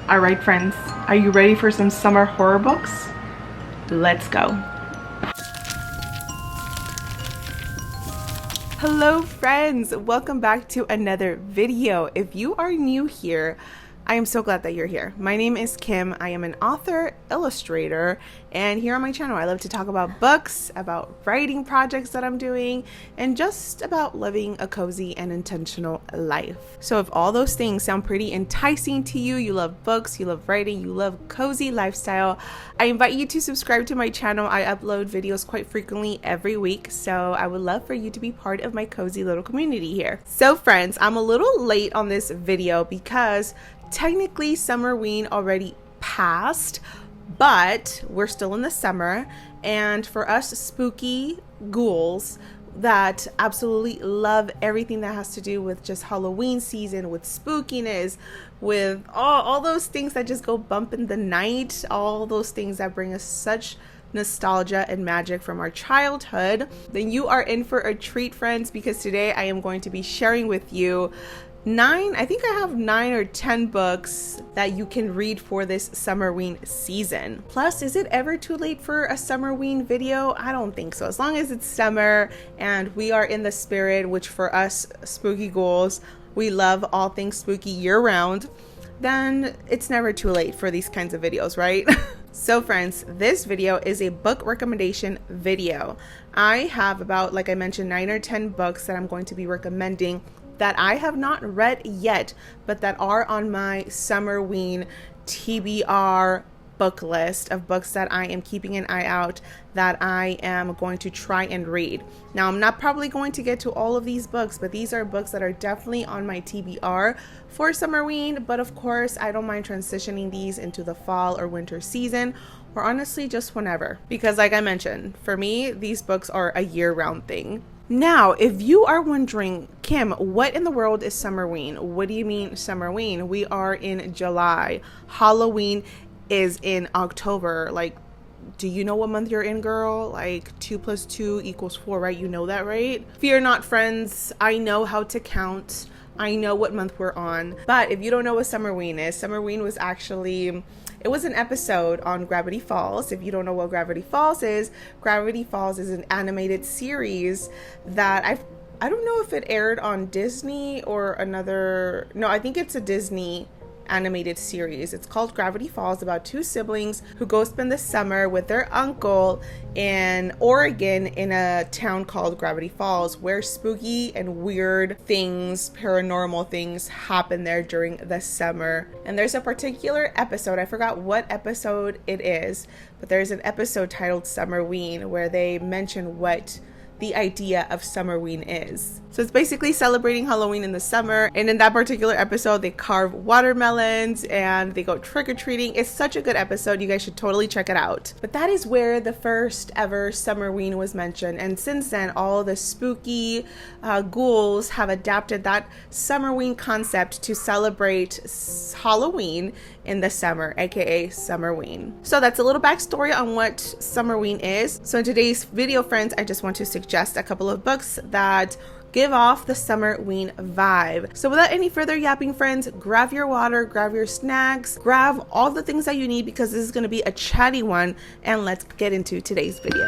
Alright friends, are you ready for some summer horror books? Let's go. Hello friends, welcome back to another video. If you are new here, I am so glad that you're here. My name is Kim. I am an author, illustrator, and here on my channel I love to talk about books, about writing projects that I'm doing, and just about living a cozy and intentional life. So if all those things sound pretty enticing to you, you love books, you love writing, you love cozy lifestyle, I invite you to subscribe to my channel. I upload videos quite frequently every week, so I would love for you to be part of my cozy little community here. So friends, I'm a little late on this video because technically Summerween already passed, but we're still in the summer, and for us spooky ghouls that absolutely love everything that has to do with just Halloween season, with spookiness, with all those things that just go bump in the night, all those things that bring us such nostalgia and magic from our childhood, then you are in for a treat, friends, because today I am going to be sharing with you I think I have 9 or 10 books that you can read for this Summerween season. Plus, is it ever too late for a Summerween video? I don't think so. As long as it's summer and we are in the spirit, which for us spooky ghouls, we love all things spooky year round, then it's never too late for these kinds of videos, right? So friends, this video is a book recommendation video. I have about, like I mentioned, 9 or 10 books that I'm going to be recommending that I have not read yet, but that are on my Summerween TBR book list of books that I am keeping an eye out that I am going to try and read. Now, I'm not probably going to get to all of these books, but these are books that are definitely on my TBR for Summerween. But of course, I don't mind transitioning these into the fall or winter season, or honestly just whenever, because like I mentioned, for me, these books are a year-round thing. Now, if you are wondering, Kim, what in the world is Summerween? What do you mean Summerween? We are in July. Halloween is in October. Like, do you know what month you're in, girl? Like 2 + 2 = 4, right? You know that, right? Fear not, friends. I know how to count. I know what month we're on. But if you don't know what Summerween is, Summerween was actually, it was an episode on Gravity Falls. If you don't know what Gravity Falls is an animated series that I don't know if it aired on Disney or another, no, I think it's a Disney animated series. It's called Gravity Falls, about 2 siblings who go spend the summer with their uncle in Oregon in a town called Gravity Falls, where spooky and weird things, paranormal things happen there during the summer. And there's a particular episode, I forgot what episode it is, but there's an episode titled Summerween where they mention what the idea of Summerween is. So it's basically celebrating Halloween in the summer, and in that particular episode they carve watermelons and they go trick-or-treating. It's such a good episode, you guys should totally check it out. But that is where the first ever Summerween was mentioned, and since then all the spooky ghouls have adapted that Summerween concept to celebrate Halloween in the summer, aka Summerween. So that's a little backstory on what Summerween is. So in today's video, friends, I just want to suggest a couple of books that give off the Summerween vibe. So without any further yapping, friends, grab your water, grab your snacks, grab all the things that you need, because this is going to be a chatty one, and let's get into today's video.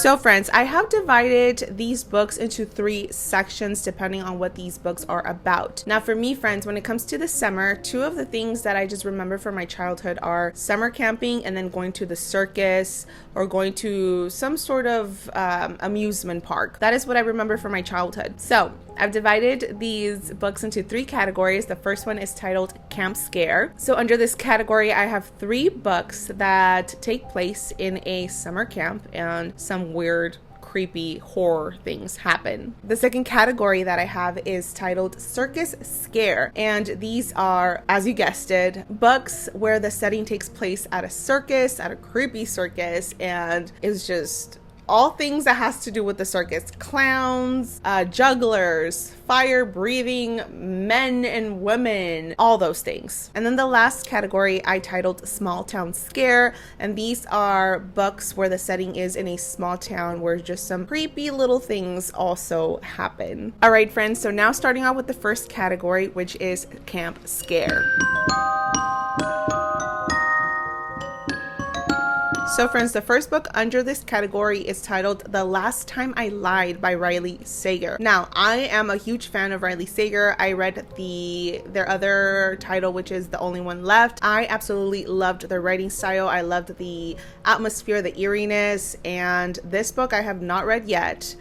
So friends, I have divided these books into 3 sections depending on what these books are about. Now for me, friends, when it comes to the summer, 2 of the things that I just remember from my childhood are summer camping and then going to the circus or going to some sort of amusement park. That is what I remember from my childhood. So I've divided these books into 3 categories. The first one is titled Camp Scare. So under this category, I have 3 books that take place in a summer camp and some weird, creepy horror things happen. The second category that I have is titled Circus Scare, and these are, as you guessed it, books where the setting takes place at a circus, at a creepy circus, and it's just all things that has to do with the circus. Clowns, jugglers, fire-breathing men and women, all those things. And then the last category I titled Small Town Scare, and these are books where the setting is in a small town where just some creepy little things also happen. All right, friends, so now starting out with the first category, which is Camp Scare. So friends, the first book under this category is titled The Last Time I Lied by Riley Sager. Now, I am a huge fan of Riley Sager. I read their other title, which is The Only One Left. I absolutely loved their writing style. I loved the atmosphere, the eeriness, and this book I have not read yet,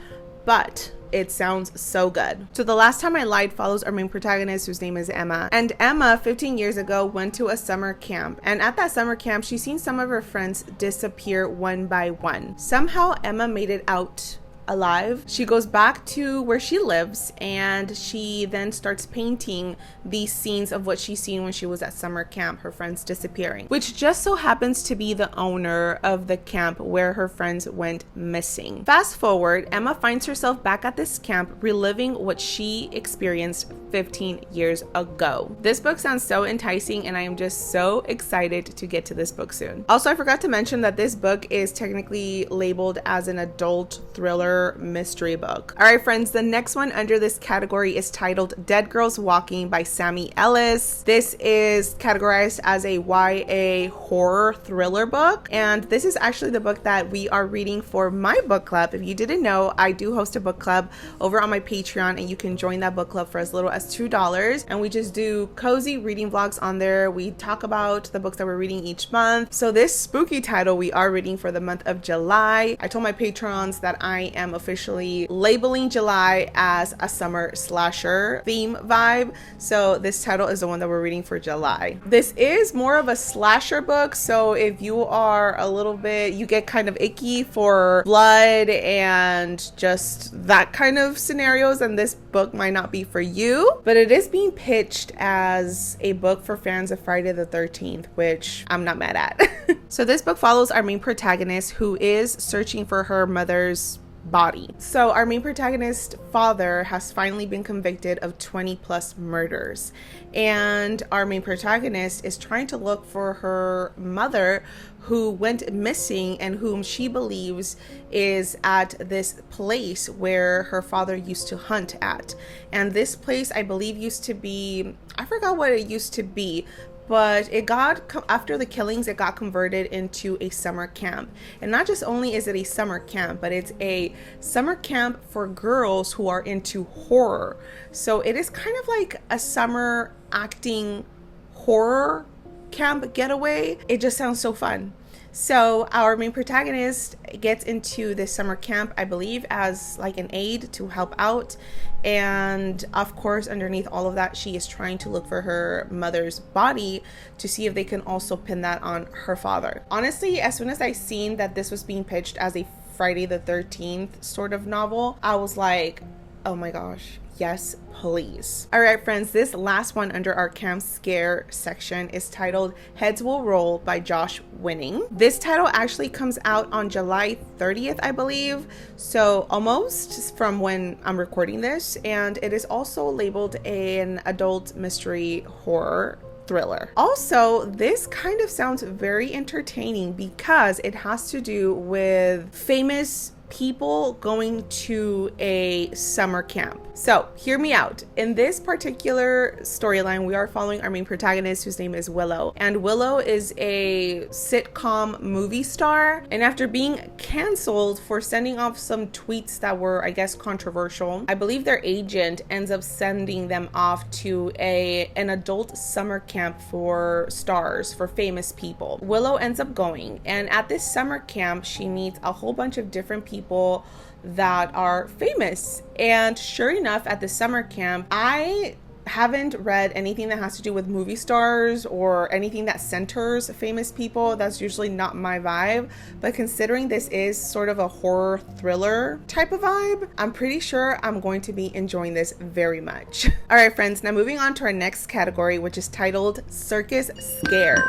but it sounds so good. So The Last Time I Lied follows our main protagonist, whose name is Emma. And Emma, 15 years ago, went to a summer camp. And at that summer camp, she's seen some of her friends disappear one by one. Somehow, Emma made it out alive. She goes back to where she lives, and she then starts painting these scenes of what she's seen when she was at summer camp, her friends disappearing, which just so happens to be the owner of the camp where her friends went missing. Fast forward, Emma finds herself back at this camp reliving what she experienced 15 years ago. This book sounds so enticing, and I am just so excited to get to this book soon. Also, I forgot to mention that this book is technically labeled as an adult thriller mystery book. All right, friends, the next one under this category is titled Dead Girls Walking by Sammy Ellis. This is categorized as a YA horror thriller book, and this is actually the book that we are reading for my book club. If you didn't know, I do host a book club over on my Patreon, and you can join that book club for as little as $2, and we just do cozy reading vlogs on there. We talk about the books that we're reading each month. So this spooky title we are reading for the month of July. I told my patrons that I am officially labeling July as a summer slasher theme vibe, so this title is the one that we're reading for July. This is more of a slasher book, so if you are you get kind of icky for blood and just that kind of scenarios, and this book might not be for you. But it is being pitched as a book for fans of Friday the 13th, which I'm not mad at. So this book follows our main protagonist, who is searching for her mother's body. So our main protagonist's father has finally been convicted of 20 plus murders, and our main protagonist is trying to look for her mother, who went missing and whom she believes is at this place where her father used to hunt at. And this place, I believe, used to be, I forgot what it used to be, but it got, after the killings, it got converted into a summer camp. And not just only is it a summer camp, but it's a summer camp for girls who are into horror. So it is kind of like a summer acting horror camp getaway. It just sounds so fun. So our main protagonist gets into this summer camp, I believe, as like an aide to help out. And of course, underneath all of that, she is trying to look for her mother's body to see if they can also pin that on her father. Honestly, as soon as I seen that this was being pitched as a Friday the 13th sort of novel, I was like, oh my gosh, yes, please. All right, friends, this last one under our Camp Scare section is titled Heads Will Roll by Josh Winning. This title actually comes out on July 30th, I believe, so almost from when I'm recording this, and it is also labeled an adult mystery horror thriller. Also, this kind of sounds very entertaining because it has to do with famous people going to a summer camp. So hear me out. In this particular storyline, we are following our main protagonist, whose name is Willow. And Willow is a sitcom movie star. And after being canceled for sending off some tweets that were, I guess, controversial, I believe their agent ends up sending them off to an adult summer camp for stars, for famous people. Willow ends up going, and at this summer camp, she meets a whole bunch of different people that are famous. And sure enough, at the summer camp, I haven't read anything that has to do with movie stars or anything that centers famous people. That's usually not my vibe, but considering this is sort of a horror thriller type of vibe, I'm pretty sure I'm going to be enjoying this very much. All right, friends, now moving on to our next category, which is titled Circus Scare.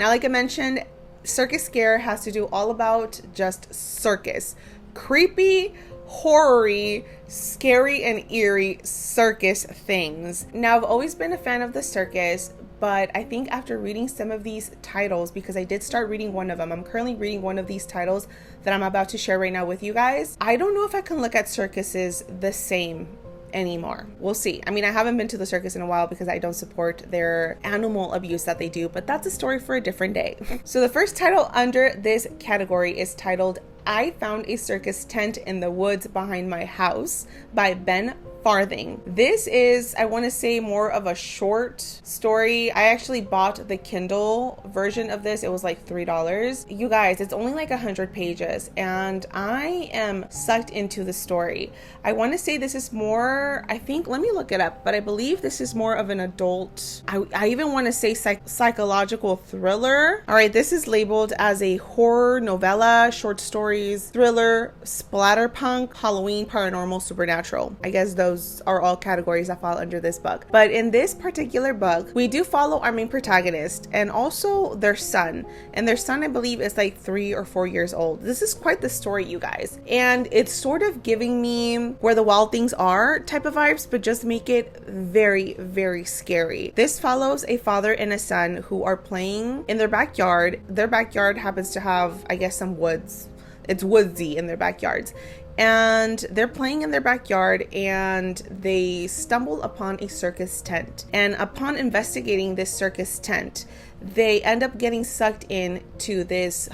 Now, like I mentioned, Circus Scare has to do all about just circus. Creepy, horror-y, scary, and eerie circus things. Now, I've always been a fan of the circus, but I think after reading some of these titles, because I did start reading one of them, I'm currently reading one of these titles that I'm about to share right now with you guys. I don't know if I can look at circuses the same anymore. We'll see. I mean, I haven't been to the circus in a while because I don't support their animal abuse that they do, but that's a story for a different day. So the first title under this category is titled I Found a Circus Tent in the Woods Behind My House by Ben Farthing. This is, I want to say, more of a short story. I actually bought the Kindle version of this. It was like $3. You guys, it's only like 100 pages and I am sucked into the story. I want to say this is more, I think, let me look it up, but I believe this is more of an adult, I even want to say psychological thriller. All right, this is labeled as a horror novella, short stories, thriller, splatterpunk, Halloween, paranormal, supernatural. I guess those are all categories that fall under this book. But in this particular book, we do follow our main protagonist and also their son. And their son, I believe, is like 3 or 4 years old. This is quite the story, you guys. And it's sort of giving me Where the Wild Things Are type of vibes, but just make it very, very scary. This follows a father and a son who are playing in their backyard. Their backyard happens to have, I guess, some woods. It's woodsy in their backyards. And they're playing in their backyard and they stumble upon a circus tent. And upon investigating this circus tent, they end up getting sucked into this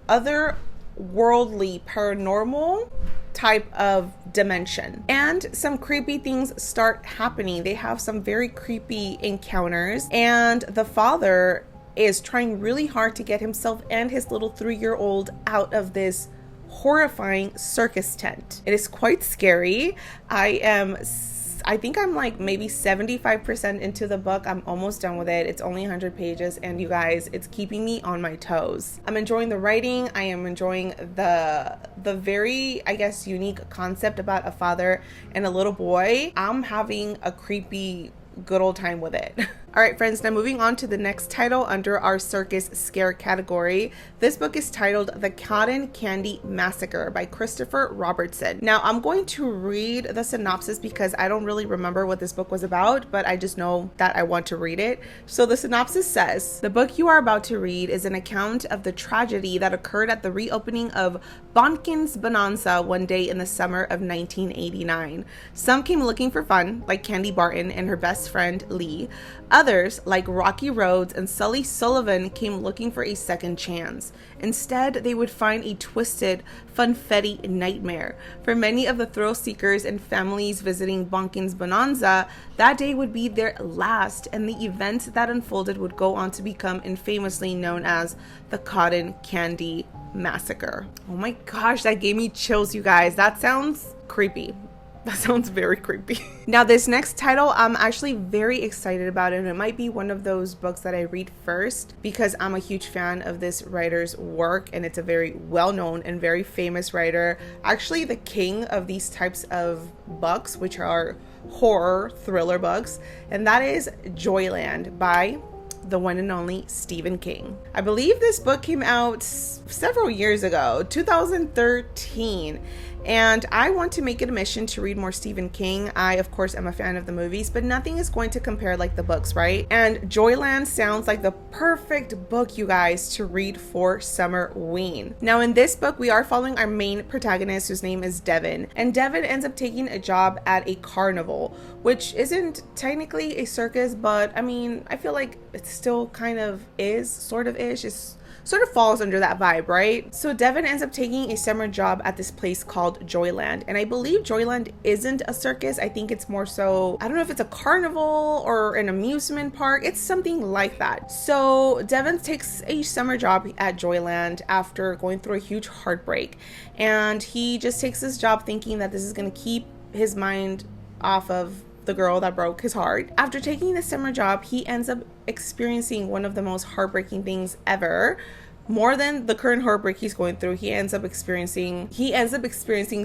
otherworldly paranormal type of dimension. And some creepy things start happening. They have some very creepy encounters. And the father is trying really hard to get himself and his little 3-year-old out of this horrifying circus tent. It is quite scary. I think I'm like maybe 75% into the book. I'm almost done with it. It's only 100 pages and you guys, it's keeping me on my toes. I'm enjoying the writing. I am enjoying the very, I guess, unique concept about a father and a little boy. I'm having a creepy good old time with it. All right, friends, now moving on to the next title under our circus scare category. This book is titled The Cotton Candy Massacre by Christopher Robertson. Now, I'm going to read the synopsis because I don't really remember what this book was about, but I just know that I want to read it. So the synopsis says, the book you are about to read is an account of the tragedy that occurred at the reopening of Bonkin's Bonanza one day in the summer of 1989. Some came looking for fun, like Candy Barton and her best friend, Lee. Others, like Rocky Rhodes and Sully Sullivan, came looking for a second chance. Instead, they would find a twisted, funfetti nightmare. For many of the thrill seekers and families visiting Bonkin's Bonanza, that day would be their last, and the events that unfolded would go on to become infamously known as the Cotton Candy Massacre. Oh my gosh, that gave me chills, you guys. That sounds creepy. That sounds very creepy. Now, this next title, I'm actually very excited about it. And it might be one of those books that I read first because I'm a huge fan of this writer's work. And it's a very well-known and very famous writer. Actually, the king of these types of books, which are horror thriller books. And that is Joyland by the one and only Stephen King. I believe this book came out several years ago, 2013. And I want to make it a mission to read more Stephen King. I, of course, am a fan of the movies, but nothing is going to compare like the books, right? And Joyland sounds like the perfect book, you guys, to read for Summerween. Now, in this book, we are following our main protagonist, whose name is Devin. And Devin ends up taking a job at a carnival, which isn't technically a circus, but I mean, I feel like it still kind of is, sort of ish. It's sort of falls under that vibe, right? So Devin ends up taking a summer job at this place called Joyland. And I believe Joyland isn't a circus. I think it's more so, I don't know if it's a carnival or an amusement park. It's something like that. So Devin takes a summer job at Joyland after going through a huge heartbreak. And he just takes this job thinking that this is going to keep his mind off of the girl that broke his heart. After taking the summer job, he ends up experiencing one of the most heartbreaking things ever more than the current heartbreak he's going through, he ends up experiencing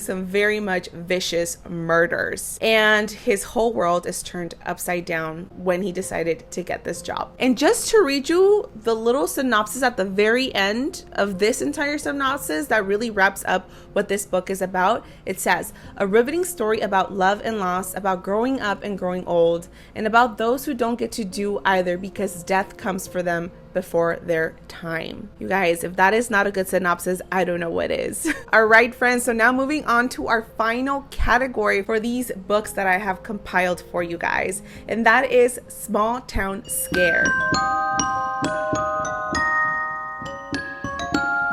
some very much vicious murders, and his whole world is turned upside down when he decided to get this job. And just to read you the little synopsis at the very end of this entire synopsis that really wraps up what this book is about, it says, a riveting story about love and loss, about growing up and growing old, and about those who don't get to do either because death comes for them before their time. You guys, if that is not a good synopsis, I don't know what is. All right, friends, so now moving on to our final category for these books that I have compiled for you guys, and that is Small Town Scare.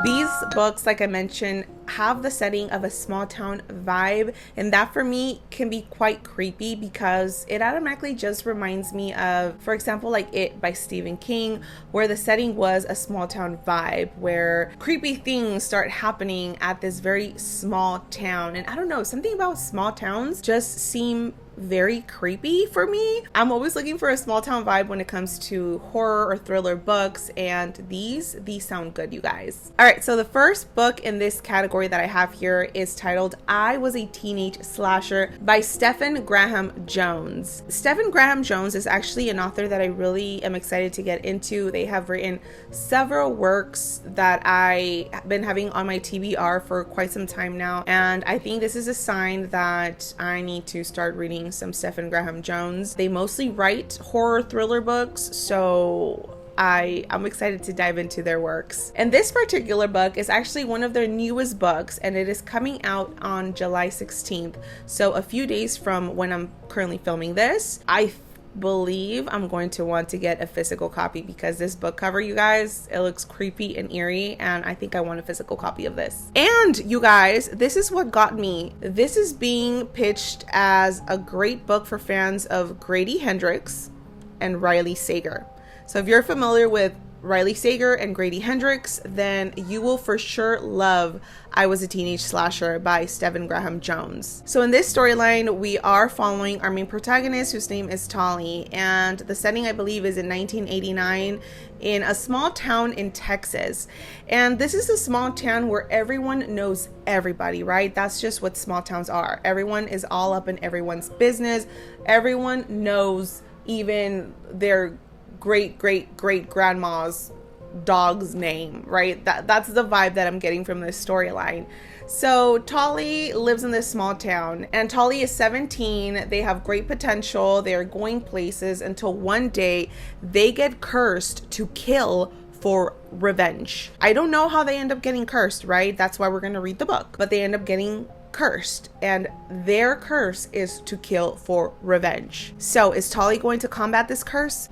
These books, like I mentioned, have the setting of a small town vibe, and that for me can be quite creepy because it automatically just reminds me of, for example, like It by Stephen King, where the setting was a small town vibe where creepy things start happening at this very small town. And I don't know, something about small towns just seem very creepy for me. I'm always looking for a small town vibe when it comes to horror or thriller books, and these sound good, you guys. All right, so the first book in this category that I have here is titled I Was a Teenage Slasher by Stephen Graham Jones. Stephen Graham Jones is actually an author that I really am excited to get into. They have written several works that I have been having on my TBR for quite some time now, and I think this is a sign that I need to start reading some Stephen Graham Jones. They mostly write horror thriller books, so I'm excited to dive into their works. And this particular book is actually one of their newest books, and it is coming out on July 16th. So a few days from when I'm currently filming this. I believe I'm going to want to get a physical copy because this book cover, you guys, it looks creepy and eerie, and I think I want a physical copy of this. And you guys, this is what got me. This is being pitched as a great book for fans of Grady Hendrix and Riley Sager. So if you're familiar with Riley Sager and Grady Hendrix, then you will for sure love I Was a Teenage Slasher by Stephen Graham Jones. So in this storyline, we are following our main protagonist, whose name is Tolly, and the setting, I believe, is in 1989 in a small town in Texas. And this is a small town where everyone knows everybody, right? That's just what small towns are. Everyone is all up in everyone's business. Everyone knows even their great grandma's dog's name, right? That's the vibe that I'm getting from this storyline. So Tolly lives in this small town, and Tolly is 17. They have great potential. They are going places until one day they get cursed to kill for revenge. I don't know how they end up getting cursed, right? That's why we're going to read the book. But they end up getting cursed, and their curse is to kill for revenge. So is Tolly going to combat this curse?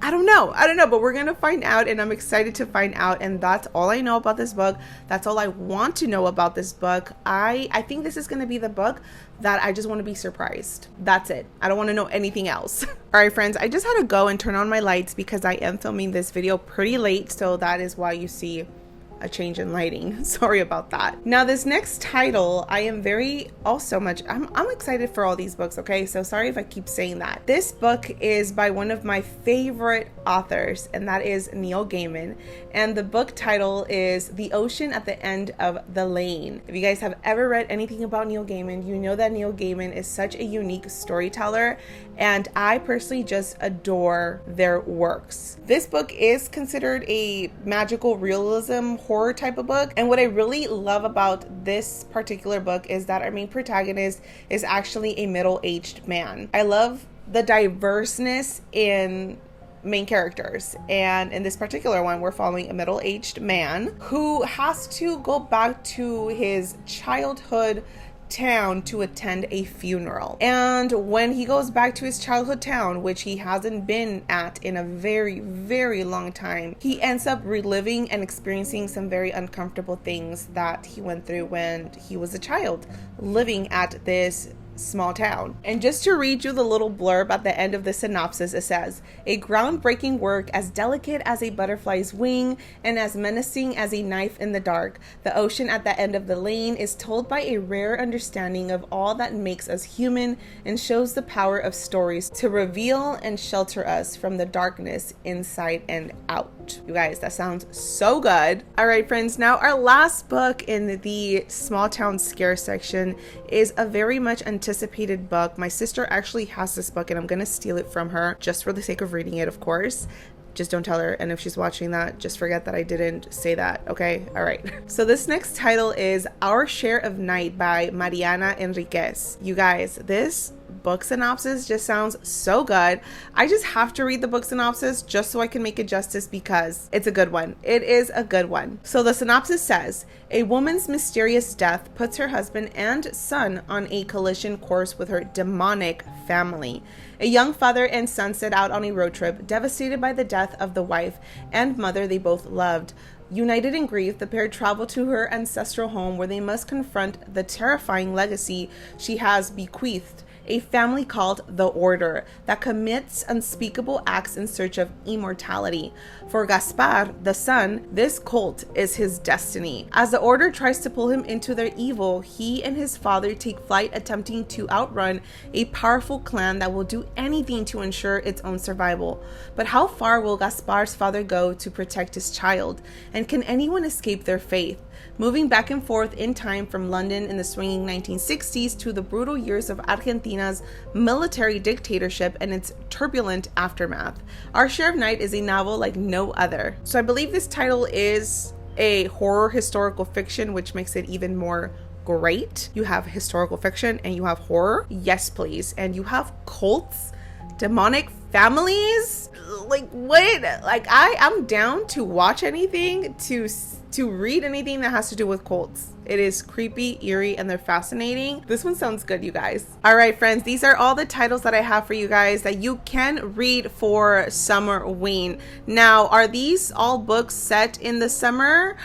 I don't know, but we're gonna find out, and I'm excited to find out. And that's all I know about this book. That's all I want to know about this book. I think this is gonna be the book that I just want to be surprised. That's it. I don't want to know anything else. All right, friends, I just had to go and turn on my lights because I am filming this video pretty late, so that is why you see a change in lighting. Sorry about that. Now, this next title, I am I'm excited for all these books, okay? So sorry if I keep saying that. This book is by one of my favorite authors, and that is Neil Gaiman. And the book title is The Ocean at the End of the Lane. If you guys have ever read anything about Neil Gaiman, you know that Neil Gaiman is such a unique storyteller, and I personally just adore their works. This book is considered a magical realism horror type of book, and what I really love about this particular book is that our main protagonist is actually a middle-aged man. I love the diverseness in main characters, and in this particular one, we're following a middle-aged man who has to go back to his childhood town to attend a funeral. And when he goes back to his childhood town, which he hasn't been at in a very, very long time, he ends up reliving and experiencing some very uncomfortable things that he went through when he was a child, living at this small town. And just to read you the little blurb at the end of the synopsis, it says, a groundbreaking work as delicate as a butterfly's wing and as menacing as a knife in the dark. The ocean at the end of the lane is told by a rare understanding of all that makes us human and shows the power of stories to reveal and shelter us from the darkness inside and out. You guys, that sounds so good. All right, friends, now our last book in the small town scare section is a very much anticipated book. My sister actually has this book and I'm gonna steal it from her just for the sake of reading it, of course. Just don't tell her, and if she's watching that, just forget that I didn't say that, okay? All right. So this next title is Our Share of Night by Mariana Enriquez. You guys, this book synopsis just sounds so good. I just have to read the book synopsis just so I can make it justice because it's a good one. It is a good one. So the synopsis says, a woman's mysterious death puts her husband and son on a collision course with her demonic family. A young father and son set out on a road trip, devastated by the death of the wife and mother they both loved. United in grief, the pair travel to her ancestral home where they must confront the terrifying legacy she has bequeathed. A family called the Order that commits unspeakable acts in search of immortality. For Gaspar, the son, this cult is his destiny. As the Order tries to pull him into their evil, he and his father take flight, attempting to outrun a powerful clan that will do anything to ensure its own survival. But how far will Gaspar's father go to protect his child? And can anyone escape their fate? Moving back and forth in time from London in the swinging 1960s to the brutal years of Argentina's military dictatorship and its turbulent aftermath. Our Share of Night is a novel like no other. So I believe this title is a horror historical fiction, which makes it even more great. You have historical fiction and you have horror. Yes, please. And you have cults, demonic families. Like what? Like I'm down to watch anything, to read anything that has to do with cults. It is creepy, eerie, and they're fascinating. This one sounds good, you guys. All right, friends, these are all the titles that I have for you guys that you can read for Summerween. Now, are these all books set in the summer?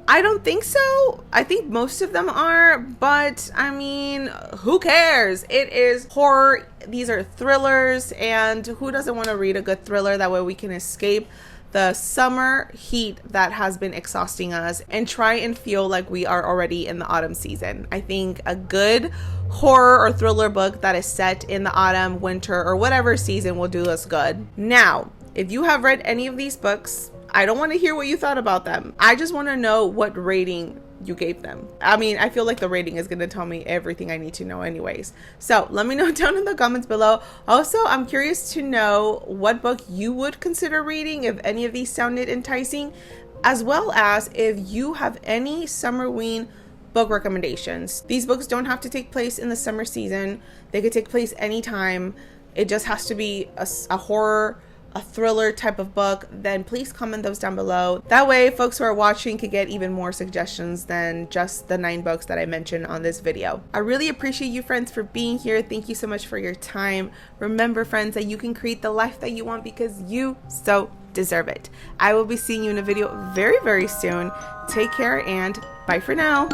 I don't think so. I think most of them are, but I mean, who cares? It is horror. These are thrillers, and who doesn't want to read a good thriller? That way we can escape the summer heat that has been exhausting us and try and feel like we are already in the autumn season. I think a good horror or thriller book that is set in the autumn, winter, or whatever season will do us good. Now, if you have read any of these books, I don't want to hear what you thought about them. I just want to know what rating you gave them. I mean, I feel like the rating is going to tell me everything I need to know anyways. So let me know down in the comments below. Also, I'm curious to know what book you would consider reading if any of these sounded enticing, as well as if you have any Summerween book recommendations. These books don't have to take place in the summer season. They could take place anytime. It just has to be a horror, a thriller type of book. Then please comment those down below. That way folks who are watching could get even more suggestions than just the 9 books that I mentioned on this video. I really appreciate you friends for being here. Thank you so much for your time. Remember friends that you can create the life that you want because you so deserve it. I will be seeing you in a video very, very soon. Take care and bye for now.